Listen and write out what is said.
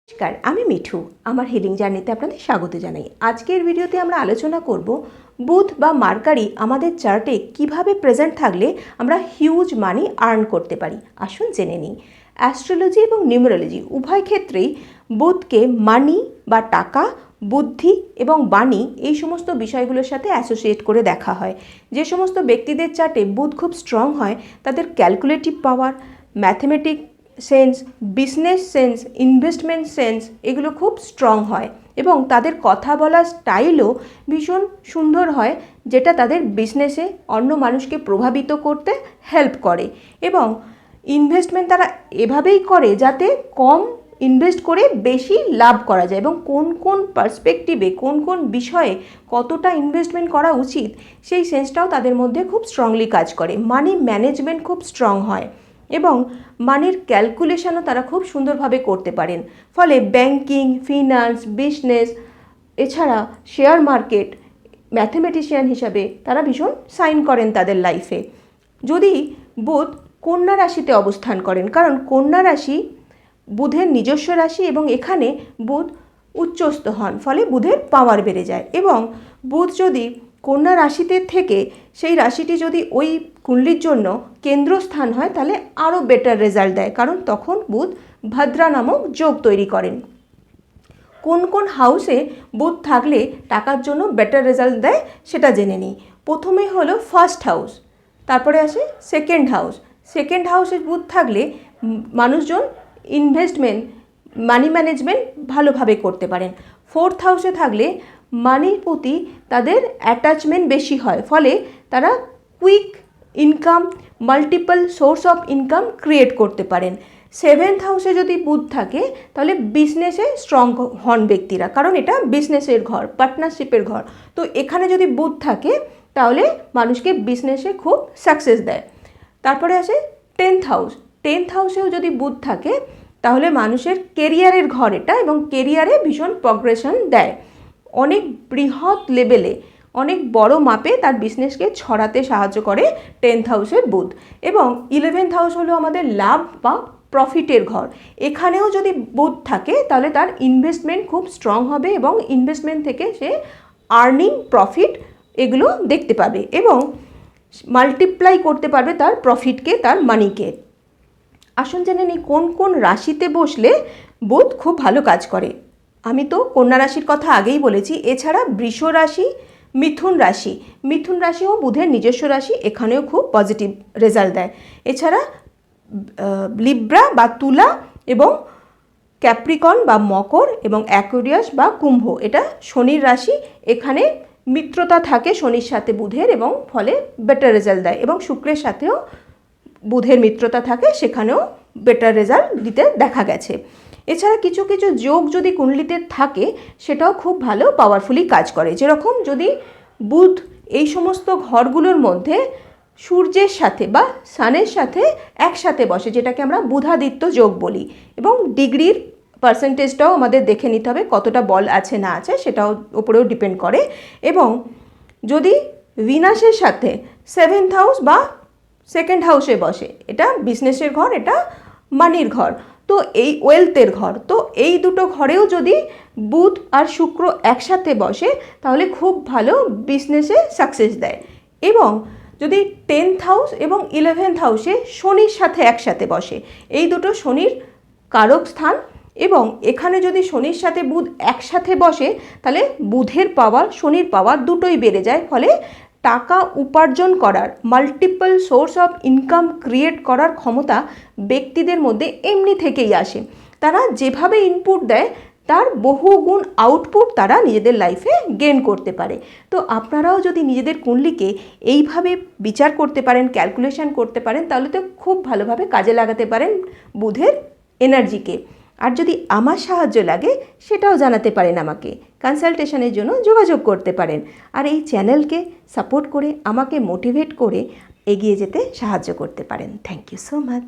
নমস্কার, আমি মিঠু। আমার হিলিং জার্নিতে আপনাদের স্বাগত জানাই। আজকের ভিডিওতে আমরা আলোচনা করব বুধ বা মার্কারি আমাদের চার্টে কিভাবে প্রেজেন্ট থাকলে আমরা হিউজ মানি আর্ন করতে পারি। আসুন জেনে নিই। অ্যাস্ট্রোলজি এবং নিউমেরোলজি উভয় ক্ষেত্রেই বুধকে মানি বা টাকা, বুদ্ধি এবং বাণী এই সমস্ত বিষয়গুলোর সাথে অ্যাসোসিয়েট করে দেখা হয়। যে সমস্ত ব্যক্তিদের চার্টে বুধ খুব স্ট্রং হয় তাদের calculative power, mathematic sense, business sense, investment sense এগুলো খুব স্ট্রং হয় এবং তাদের কথা বলার স্টাইলও ভীষণ সুন্দর হয়, যেটা তাদের বিজনেসে অন্য মানুষকে প্রভাবিত করতে হেল্প করে। এবং ইনভেস্টমেন্ট তারা এভাবেই করে যাতে কম ইনভেস্ট করে বেশি লাভ করা যায় এবং কোন কোন পার্সপেক্টিভে কোন কোন বিষয়ে কতটা ইনভেস্টমেন্ট করা উচিত সেই সেন্সটাও তাদের মধ্যে খুব স্ট্রংলি কাজ করে। মানি ম্যানেজমেন্ট খুব স্ট্রং হয় এবং মানির ক্যালকুলেশনও তারা খুব সুন্দরভাবে করতে পারেন। ফলে ব্যাংকিং, ফিনান্স, বিজনেস এছাড়া শেয়ার মার্কেট ম্যাথমেটিশিয়ান হিসাবে তারা ভীষণ সাইন করেন তাদের লাইফে। যদি বুধ কন্যা রাশিতে অবস্থান করেন, কারণ কন্যা রাশি বুধের নিজস্ব রাশি এবং এখানে বুধ উচ্চস্থ হন, ফলে বুধের পাওয়ার বেড়ে যায়। এবং বুধ যদি কন্যা রাশিতে থেকে সেই রাশিটি যদি ওই কুণ্ডলীর জন্য কেন্দ্রস্থান হয় তাহলে আরও বেটার রেজাল্ট দেয়, কারণ তখন বুধ ভদ্রা নামক যোগ তৈরি করেন। কোন কোন হাউসে বুধ থাকলে টাকার জন্য বেটার রেজাল্ট দেয় সেটা জেনে নিই। প্রথমে হলো ফার্স্ট হাউস, তারপরে আসে সেকেন্ড হাউস। সেকেন্ড হাউসে বুধ থাকলে মানুষজন ইনভেস্টমেন্ট, মানি ম্যানেজমেন্ট ভালোভাবে করতে পারেন। ফোর্থ হাউসে থাকলে মানির প্রতি তাদের অ্যাটাচমেন্ট বেশি হয়, ফলে তারা quick income, multiple source of income create করতে পারেন। সেভেন্থ হাউসে যদি বুধ থাকে তাহলে বিজনেসে স্ট্রং হন ব্যক্তিরা, কারণ এটা বিজনেসের ঘর, পার্টনারশিপের ঘর। তো এখানে যদি বুধ থাকে তাহলে মানুষকে বিজনেসে খুব সাকসেস দেয়। তারপরে আসে টেন্থ হাউস। টেন্থ হাউসেও যদি বুধ থাকে তাহলে মানুষের কেরিয়ারের ঘর এটা এবং কেরিয়ারে ভীষণ প্রগ্রেশন দেয়। অনেক বৃহৎ লেভেলে, অনেক বড় মাপে তার বিজনেসকে ছড়াতে সাহায্য করে টেন্থ হাউসের বুধ। এবং 11th হাউস হলো আমাদের লাভ বা প্রফিটের ঘর। এখানেও যদি বুধ থাকে তাহলে তার ইনভেস্টমেন্ট খুব স্ট্রং হবে এবং ইনভেস্টমেন্ট থেকে সে আর্নিং, প্রফিট এগুলো দেখতে পাবে এবং মাল্টিপ্লাই করতে পারবে তার প্রফিটকে, তার মানিকে। আসুন জেনে নিই কোন কোন রাশিতে বসলে বুধ খুব ভালো কাজ করে। আমি তো কন্যা রাশির কথা আগেই বলেছি, এছাড়া বৃষ রাশি, মিথুন রাশি। মিথুন রাশিও বুধের নিজস্ব রাশি, এখানেও খুব পজিটিভ রেজাল্ট দেয়। এছাড়া লিব্রা বা তুলা এবং ক্যাপ্রিকন বা মকর এবং অ্যাকোয়ারিয়াস বা কুম্ভ এটা শনির রাশি, এখানে মিত্রতা থাকে শনির সাথে বুধের এবং ফলে বেটার রেজাল্ট দেয়। এবং শুক্রের সাথেও বুধের মিত্রতা থাকে, সেখানেও বেটার রেজাল্ট দিতে দেখা গেছে। এছাড়া কিছু কিছু যোগ যদি কুণ্ডলিতে থাকে সেটাও খুব ভালো পাওয়ারফুলি কাজ করে। যেরকম যদি বুধ এই সমস্ত ঘরগুলোর মধ্যে সূর্যের সাথে বা সানের সাথে একসাথে বসে, যেটাকে আমরা বুধাদিত্য যোগ বলি, এবং ডিগ্রির পার্সেন্টেজটাও আমাদের দেখে নিতে হবে, কতটা বল আছে না আছে সেটাও ওপরেও ডিপেন্ড করে। এবং যদি ভিনাসের সাথে সেভেন্থ হাউস বা সেকেন্ড হাউসে বসে, এটা বিজনেসের ঘর, এটা মানির ঘর, তো এই ওয়েলথের ঘর, তো এই দুটো ঘরেও যদি বুধ আর শুক্র একসাথে বসে তাহলে খুব ভালো বিজনেসে সাকসেস দেয়। এবং যদি 10th হাউস এবং 11th হাউসে শনির সাথে একসাথে বসে, এই দুটো শনির কারক স্থান, এবং এখানে যদি শনির সাথে বুধ একসাথে বসে তাহলে বুধের পাওয়ার, শনির পাওয়ার দুটোই বেড়ে যায়। ফলে টাকা উপার্জন করার, multiple source of income create করার ক্ষমতা ব্যক্তিদের মধ্যে এমনি থেকেই আসে। তারা যেভাবে ইনপুট দেয় তার বহুগুণ আউটপুট তারা নিজেদের লাইফে গেইন করতে পারে। তো আপনারাও যদি নিজেদের কুণ্ডলীকে এইভাবে বিচার করতে পারেন, ক্যালকুলেশন করতে পারেন, তাহলে তো খুব ভালোভাবে কাজে লাগাতে পারেন বুধের এনার্জিকে। আর যদি আমার সাহায্য লাগে সেটাও জানাতে পারেন আমাকে, কনসালটেশনের জন্য যোগাযোগ করতে পারেন। আর এই চ্যানেলকে সাপোর্ট করে আমাকে মোটিভেট করে এগিয়ে যেতে সাহায্য করতে পারেন। Thank you so much.